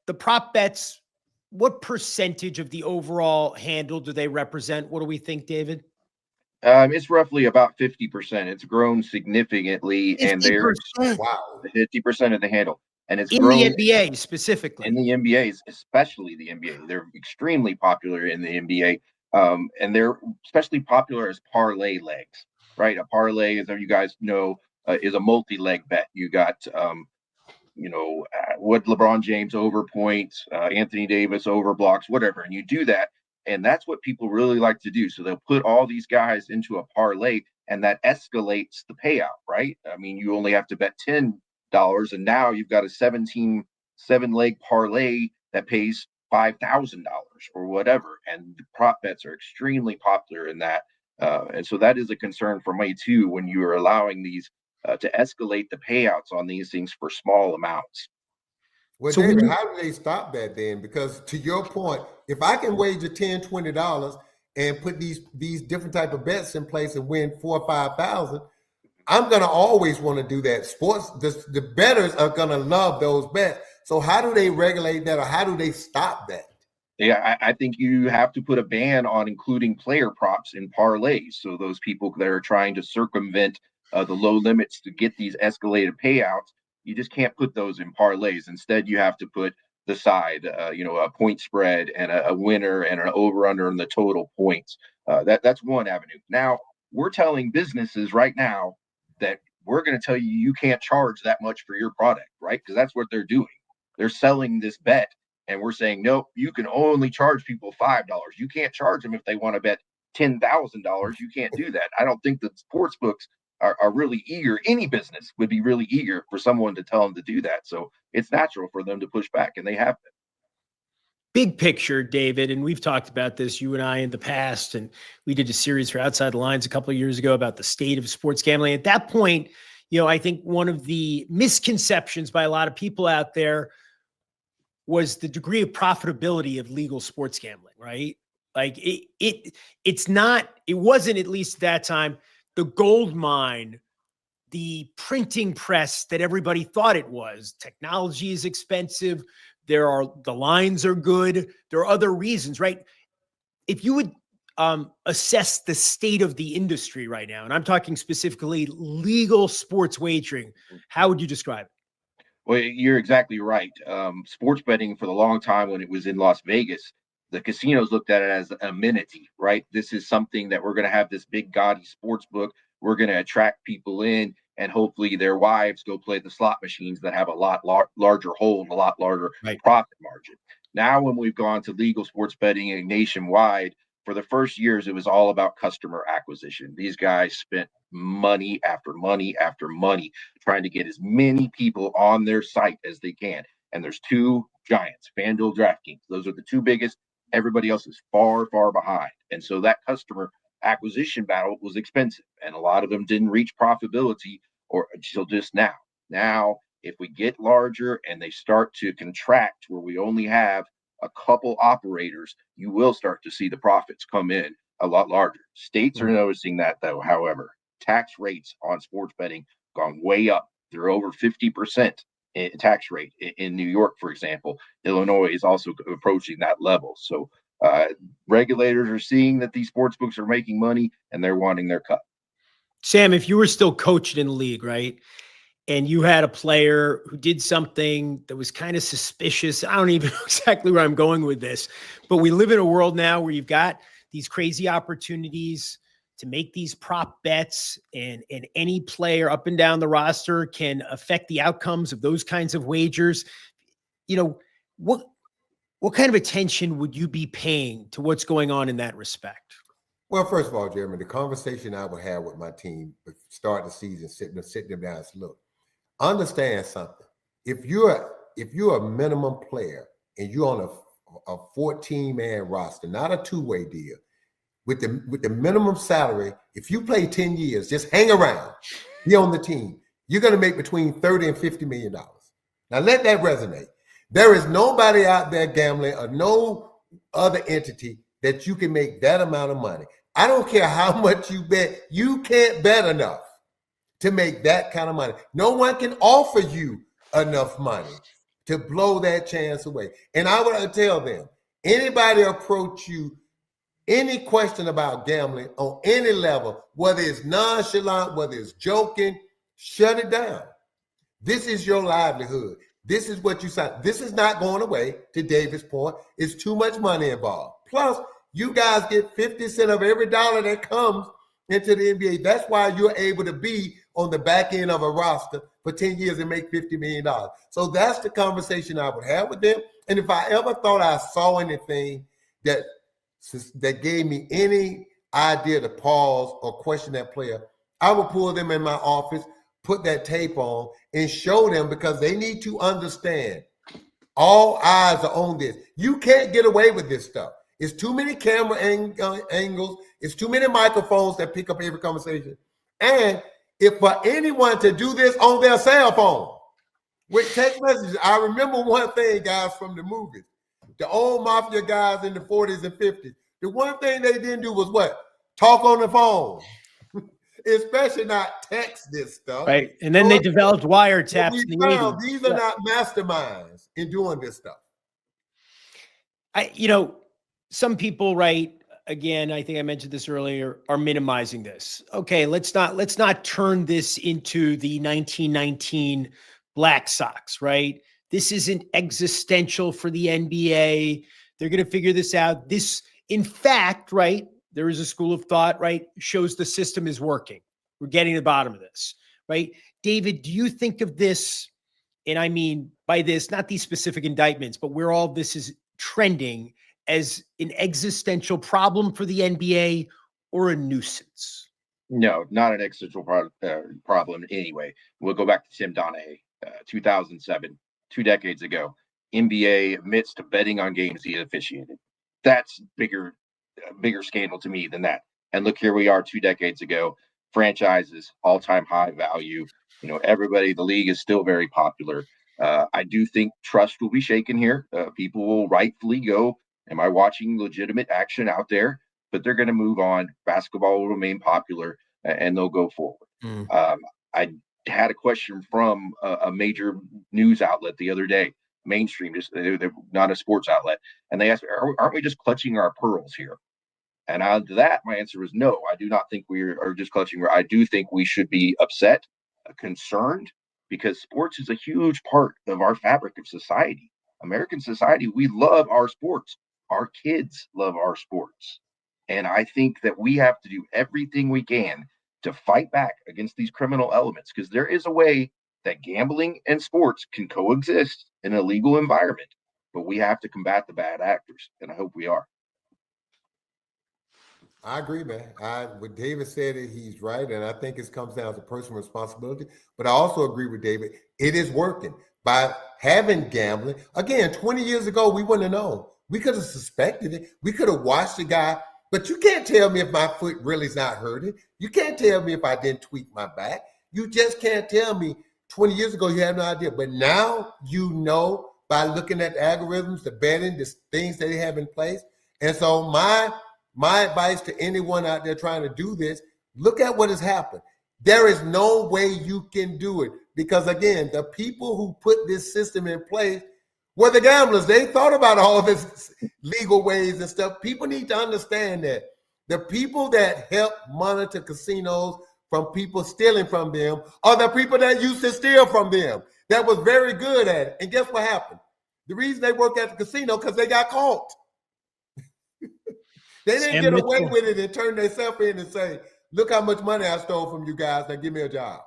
the prop bets, what percentage of the overall handle do they represent? What do we think, David? It's roughly about 50%. It's grown significantly, and there's 50%? Wow. 50% of the handle, and it's In grown the NBA specifically. in the NBA, especially the NBA. They're extremely popular in the NBA, and they're especially popular as parlay legs. Right, a parlay, as you guys know, is a multi-leg bet. You got what LeBron James over points, Anthony Davis over blocks, whatever, and you do that, and that's what people really like to do. So they'll put all these guys into a parlay, and that escalates the payout, right? I mean, you only have to bet $10, and now you've got a 7-leg parlay that pays $5,000 or whatever, and the prop bets are extremely popular in that. And so that is a concern for me too when you are allowing these to escalate the payouts on these things for small amounts. Well, so David, how do they stop that then? Because to your point, if I can wager $10, $20 and put these different type of bets in place and win 4,000 or 5,000, I'm gonna always want to do that. Sports, the bettors are gonna love those bets. So how do they regulate that, or how do they stop that? Yeah, I think you have to put a ban on including player props in parlays. So those people that are trying to circumvent the low limits to get these escalated payouts, you just can't put those in parlays. Instead, you have to put the side, a point spread and a winner and an over under in the total points. That's one avenue. Now, we're telling businesses right now that we're going to tell you you can't charge that much for your product, right? Because that's what they're doing. They're selling this bet. And we're saying, nope, you can only charge people $5. You can't charge them if they want to bet $10,000. You can't do that. I don't think that sports books are really eager. Any business would be really eager for someone to tell them to do that. So it's natural for them to push back, and they have been. Big picture, David, and we've talked about this, you and I, in the past, and we did a series for Outside the Lines a couple of years ago about the state of sports gambling. At that point, I think one of the misconceptions by a lot of people out there was the degree of profitability of legal sports gambling, right? Like it wasn't, at least at that time, the gold mine, the printing press that everybody thought it was. Technology is expensive. The lines are good. There are other reasons, right? If you would assess the state of the industry right now, and I'm talking specifically legal sports wagering, how would you describe it? Well, you're exactly right. Sports betting for the long time when it was in Las Vegas, the casinos looked at it as an amenity, right? This is something that we're going to have this big gaudy sports book. We're going to attract people in, and hopefully their wives go play the slot machines that have a lot larger hold, a lot larger profit margin. Now, when we've gone to legal sports betting nationwide, for the first years, it was all about customer acquisition. These guys spent money after money after money trying to get as many people on their site as they can. And there's two giants, FanDuel, DraftKings. Those are the two biggest. Everybody else is far, far behind. And so that customer acquisition battle was expensive. And a lot of them didn't reach profitability or until just now. Now, if we get larger and they start to contract where we only have a couple operators, you will start to see the profits come in a lot larger. States are noticing that, though. However, tax rates on sports betting gone way up. They're over 50% in tax rate in New York, for example. Illinois is also approaching that level. So regulators are seeing that these sports books are making money, and they're wanting their cut. Sam, if you were still coaching in the league, right, and you had a player who did something that was kind of suspicious, I don't even know exactly where I'm going with this, but we live in a world now where you've got these crazy opportunities to make these prop bets, and any player up and down the roster can affect the outcomes of those kinds of wagers. What kind of attention would you be paying to what's going on in that respect? Well, first of all, Jeremy, the conversation I would have with my team at the start of the season, sitting them down, is, look, understand something. If you're a minimum player and you're on a 14-man roster, not a two-way deal, with the minimum salary, if you play 10 years, just hang around, be on the team, you're going to make between $30 and $50 million. Now let that resonate. There is nobody out there gambling, or no other entity that you can make that amount of money. I don't care how much you bet, you can't bet enough to make that kind of money. No one can offer you enough money to blow that chance away. And I would tell them, anybody approach you, any question about gambling on any level, whether it's nonchalant, whether it's joking, shut it down. This is your livelihood. This is what you sign. This is not going away, to David's point. It's too much money involved. Plus, you guys get 50 cents of every dollar that comes into the NBA. That's why you're able to be on the back end of a roster for 10 years and make $50 million. So that's the conversation I would have with them. And if I ever thought I saw anything that gave me any idea to pause or question that player, I would pull them in my office, put that tape on, and show them, because they need to understand all eyes are on this. You can't get away with this stuff. It's too many camera angles. It's too many microphones that pick up every conversation. And if for anyone to do this on their cell phone with text messages, I remember one thing, guys, from the movies. The old mafia guys in the 40s and 50s. The one thing they didn't do was what? Talk on the phone. Especially not text this stuff. Right. And then they developed wiretaps in the 80s. These are not masterminds in doing this stuff. Some people, right, again, I think I mentioned this earlier, are minimizing this. Okay, let's not turn this into the 1919 Black Sox, right? This isn't existential for the NBA. They're going to figure this out. This, in fact, right, there is a school of thought, right, shows the system is working. We're getting to the bottom of this, right? David, do you think of this, and I mean by this, not these specific indictments, but where all this is trending, as an existential problem for the NBA or a nuisance? No, not an existential problem anyway. We'll go back to Tim Donaghy, 2007, 2 decades ago. NBA admits to betting on games he officiated. That's bigger scandal to me than that. And look, here we are 2 decades ago. Franchises, all-time high value. Everybody, the league is still very popular. I do think trust will be shaken here. People will rightfully go, am I watching legitimate action out there? But they're going to move on. Basketball will remain popular, and they'll go forward. I had a question from a major news outlet the other day, mainstream, they're not a sports outlet, and they asked, aren't we just clutching our pearls here? And to that, my answer was no. I do not think we are just clutching. I do think we should be upset, concerned, because sports is a huge part of our fabric of society. American society, we love our sports. Our kids love our sports. And I think that we have to do everything we can to fight back against these criminal elements, because there is a way that gambling and sports can coexist in a legal environment, but we have to combat the bad actors, and I hope we are. I agree, man. What David said, he's right, and I think it comes down to personal responsibility. But I also agree with David. It is working. By having gambling, again, 20 years ago, we wouldn't have known. We could have suspected it. We could have watched the guy, but you can't tell me if my foot really is not hurting. You can't tell me if I didn't tweak my back. You just can't tell me. 20 years ago, you had no idea. But now you know by looking at the algorithms, the betting, the things that they have in place. And so my advice to anyone out there trying to do this, look at what has happened. There is no way you can do it because, again, the people who put this system in place were the gamblers. They thought about all of this legal ways and stuff. People need to understand that the people that help monitor casinos from people stealing from them are the people that used to steal from them, that was very good at it. And guess what happened? The reason they work at the casino, because they got caught. They didn't get away with it and turn themselves in and say, look how much money I stole from you guys. Now give me a job.